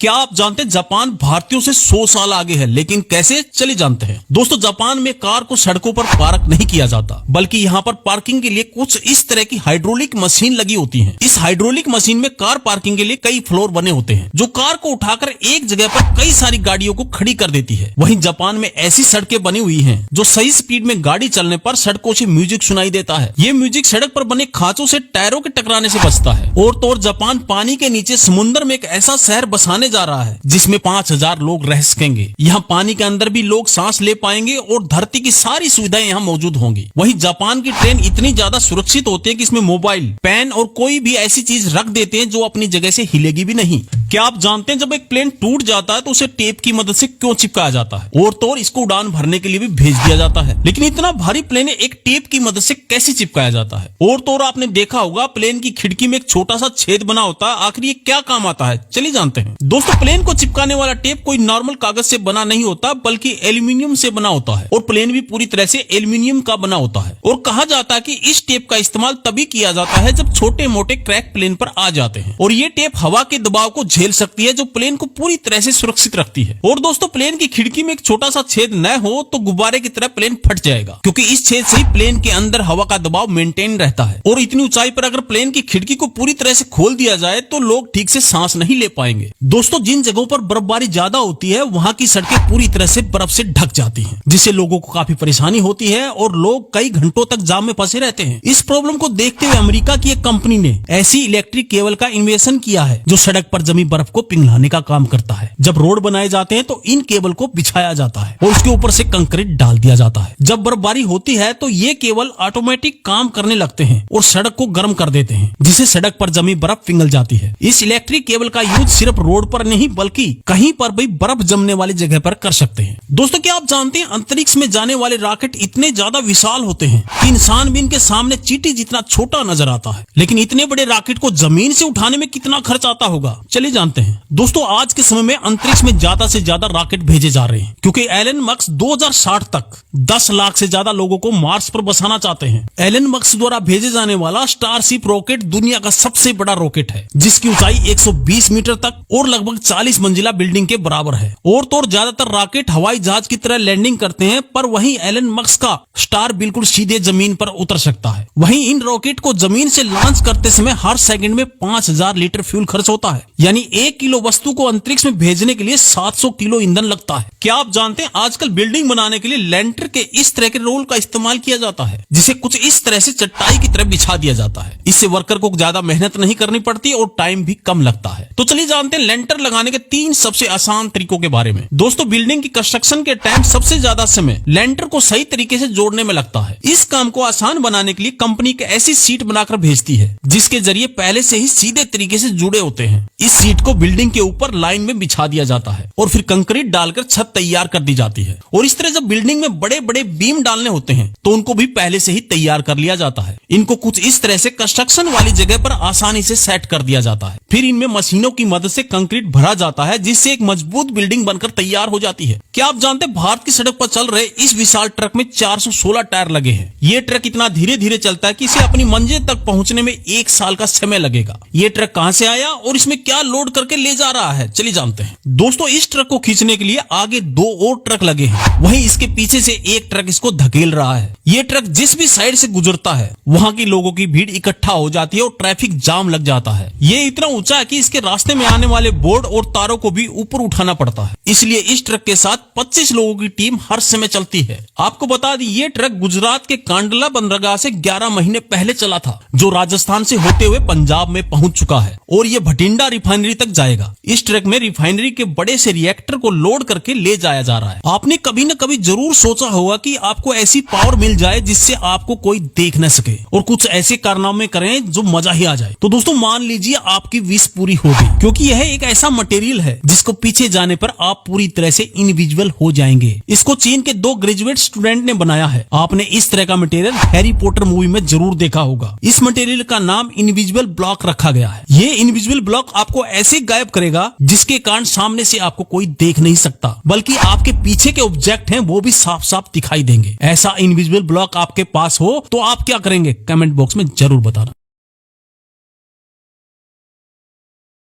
क्या आप जानते हैं जापान भारतीयों से 100 साल आगे है, लेकिन कैसे, चलिए जानते हैं। दोस्तों, जापान में कार को सड़कों पर पार्क नहीं किया जाता, बल्कि यहाँ पर पार्किंग के लिए कुछ इस तरह की हाइड्रोलिक मशीन लगी होती है। इस हाइड्रोलिक मशीन में कार पार्किंग के लिए कई फ्लोर बने होते हैं, जो कार को उठाकर एक जगह पर कई सारी गाड़ियों को खड़ी कर देती है। वहीं जापान में ऐसी सड़कें बनी हुई हैं, जो सही स्पीड में गाड़ी चलने पर सड़कों से म्यूजिक सुनाई देता है। ये म्यूजिक सड़क पर बने खांचों से टायरों के टकराने से बचता है। और तो और जापान पानी के नीचे समुद्र में एक ऐसा शहर बसाने जा रहा है, जिसमें 5000 लोग रह सकेंगे। यहाँ पानी के अंदर भी लोग सांस ले पाएंगे और धरती की सारी सुविधाएं यहाँ मौजूद होंगी। वहीं जापान की ट्रेन इतनी ज्यादा सुरक्षित होती है कि इसमें मोबाइल, पेन और कोई भी ऐसी चीज रख देते हैं जो अपनी जगह से हिलेगी भी नहीं। क्या आप जानते हैं जब एक प्लेन टूट जाता है तो उसे टेप की मदद से क्यों चिपकाया जाता है? और तो और इसको उड़ान भरने के लिए भी भेज दिया जाता है। लेकिन इतना भारी प्लेन एक टेप की मदद से कैसे चिपकाया जाता है? और तो और आपने देखा होगा प्लेन की खिड़की में एक छोटा सा छेद बना होता है। आखिर ये क्या काम आता है, चलिए जानते हैं। दोस्तों, प्लेन को चिपकाने वाला टेप कोई नॉर्मल कागज से बना नहीं होता, बल्कि एल्यूमिनियम से बना होता है। और प्लेन भी पूरी तरह से एल्यूमिनियम का बना होता है। और कहा जाता है कि इस टेप का इस्तेमाल तभी किया जाता है जब छोटे मोटे क्रैक प्लेन पर आ जाते हैं। और ये टेप हवा के दबाव को झेल सकती है, जो प्लेन को पूरी तरह से सुरक्षित रखती है। और दोस्तों, प्लेन की खिड़की में एक छोटा सा छेद न हो तो गुब्बारे की तरह प्लेन फट जाएगा, क्योंकि इस छेद से ही प्लेन के अंदर हवा का दबाव मेंटेन रहता है। और इतनी ऊंचाई पर अगर प्लेन की खिड़की को पूरी तरह से खोल दिया जाए तो लोग ठीक से सांस नहीं ले पाएंगे। दोस्तों, जिन जगहों पर बर्फबारी ज्यादा होती है वहां की सड़कें पूरी तरह से बर्फ से ढक जाती हैं, जिससे लोगों को काफी परेशानी होती है और लोग कई घंटों तक जाम में फंसे रहते हैं। इस प्रॉब्लम को देखते हुए अमेरिका की एक कंपनी ने ऐसी इलेक्ट्रिक केबल का इन्वेंशन किया है, जो सड़क पर जमी बर्फ को पिघलाने का काम करता है। जब रोड बनाए जाते हैं तो इन केबल को बिछाया जाता है और उसके ऊपर से कंक्रीट डाल दिया जाता है। जब बर्फबारी होती है तो ये केबल ऑटोमेटिक काम करने लगते हैं और सड़क को गर्म कर देते हैं, जिससे सड़क पर जमी बर्फ पिघल जाती है। इस इलेक्ट्रिक केबल का यूज सिर्फ रोड पर नहीं, बल्कि कहीं पर भी बर्फ जमने वाली जगह पर कर सकते हैं। दोस्तों, क्या आप जानते हैं अंतरिक्ष में जाने वाले रॉकेट इतने ज्यादा विशाल होते हैं कि इंसान भी इनके सामने चींटी जितना छोटा नजर आता है। लेकिन इतने बड़े रॉकेट को जमीन से उठाने में कितना खर्च आता होगा, चलिए जानते हैं। दोस्तों, आज के समय में अंतरिक्ष में ज्यादा से ज्यादा रॉकेट भेजे जा रहे हैं, क्योंकि एलन मस्क 2060 तक 10 लाख से ज्यादा लोगों को मार्स पर बसाना चाहते हैं। एलन मस्क द्वारा भेजे जाने वाला स्टारशिप रॉकेट दुनिया का सबसे बड़ा रॉकेट है, जिसकी ऊंचाई 120 मीटर तक और लगभग 40 मंजिला बिल्डिंग के बराबर है। और तो और ज्यादातर रॉकेट हवाई जहाज की तरह लैंडिंग करते हैं, पर वहीं एलन मस्क का स्टार बिल्कुल सीधे जमीन पर उतर सकता है। वहीं इन रॉकेट को जमीन से लॉन्च करते समय हर सेकंड में 5000 लीटर फ्यूल खर्च होता है, यानी 1 किलो वस्तु को अंतरिक्ष में भेजने के लिए 700 किलो ईंधन लगता है। क्या आप जानते हैं आजकल बिल्डिंग बनाने के लिए लेंटर के इस तरह के रोल का इस्तेमाल किया जाता है, जिसे कुछ इस तरह से चटाई की तरह बिछा दिया जाता है। इससे वर्कर को ज्यादा मेहनत नहीं करनी पड़ती और टाइम भी कम लगता है। तो चलिए जानते हैं लेंटर लगाने के 3 सबसे आसान तरीकों के बारे में। दोस्तों, बिल्डिंग की कंस्ट्रक्शन के टाइम सबसे ज्यादा समय लेंटर को सही तरीके से जोड़ने में लगता है। इस काम को आसान बनाने के लिए कंपनी एक ऐसी सीट बनाकर भेजती है, जिसके जरिए पहले से ही सीधे तरीके से जुड़े होते हैं। इस सीट को बिल्डिंग के ऊपर लाइन में बिछा दिया जाता है और फिर कंक्रीट डालकर छत तैयार कर दी जाती है। और इस तरह जब बिल्डिंग में बड़े बड़े बीम डालने होते हैं तो उनको भी पहले से ही तैयार कर लिया जाता है। इनको कुछ इस तरह से कंस्ट्रक्शन वाली जगह पर आसानी से सेट कर दिया जाता है। फिर इनमें मशीनों की मदद से कंक्रीट भरा जाता है, जिससे एक मजबूत बिल्डिंग बनकर तैयार हो जाती है। क्या आप जानते हैं भारत की सड़क पर चल रहे इस विशाल ट्रक में 416 टायर लगे हैं। ये ट्रक इतना धीरे धीरे चलता है कि इसे अपनी मंजिल तक पहुंचने में 1 साल का समय लगेगा। ये ट्रक कहां से आया और इसमें क्या लोड करके ले जा रहा है, चलिए जानते हैं। दोस्तों, इस ट्रक को खींचने के लिए आगे 2 और ट्रक लगे हैं, वहीं इसके पीछे से एक ट्रक इसको धकेल रहा है। ये ट्रक जिस भी साइड से गुजरता है वहां की लोगों की भीड़ इकट्ठा हो जाती है और ट्रैफिक जाम लग जाता है। ये इतना ऊंचा है कि इसके रास्ते में आने वाले बोर्ड और तारों को भी ऊपर उठाना पड़ता है। इसलिए इस ट्रक के साथ 25 लोगों की टीम हर समय चलती है। आपको बता दी, ये ट्रक गुजरात के कांडला बंदरगाह से 11 महीने पहले चला था, जो राजस्थान से होते हुए पंजाब में पहुंच चुका है और ये भटिंडा रिफाइनरी तक जाएगा। इस ट्रक में रिफाइनरी के बड़े से रिएक्टर को लोड करके ले जाया जा रहा है। आपने कभी न कभी जरूर सोचा होगा कि आपको ऐसी पावर मिल जाए जिससे आपको कोई देख न सके और कुछ ऐसे कारनामे करें जो मजा ही आ जाए। तो दोस्तों, मान लीजिए आपकी विश पूरी हो गई, क्योंकि यह एक ऐसा मटेरियल है जिसको पीछे जाने पर आप पूरी तरह से इनविजिबल हो जाएंगे। इसको चीन के 2 ग्रेजुएट स्टूडेंट ने बनाया है। आपने इस तरह का मटेरियल हैरी पॉटर मूवी में जरूर देखा होगा। इस मटेरियल का नाम इनविजिबल ब्लॉक रखा गया है। ये इनविजिबल ब्लॉक आपको ऐसे गायब करेगा जिसके कारण सामने से आपको कोई देख नहीं सकता, बल्कि आपके पीछे के ऑब्जेक्ट हैं वो भी साफ साफ दिखाई देंगे। ऐसा इनविजिबल ब्लॉक आपके पास हो तो आप क्या करेंगे, कमेंट बॉक्स में जरूर बताना।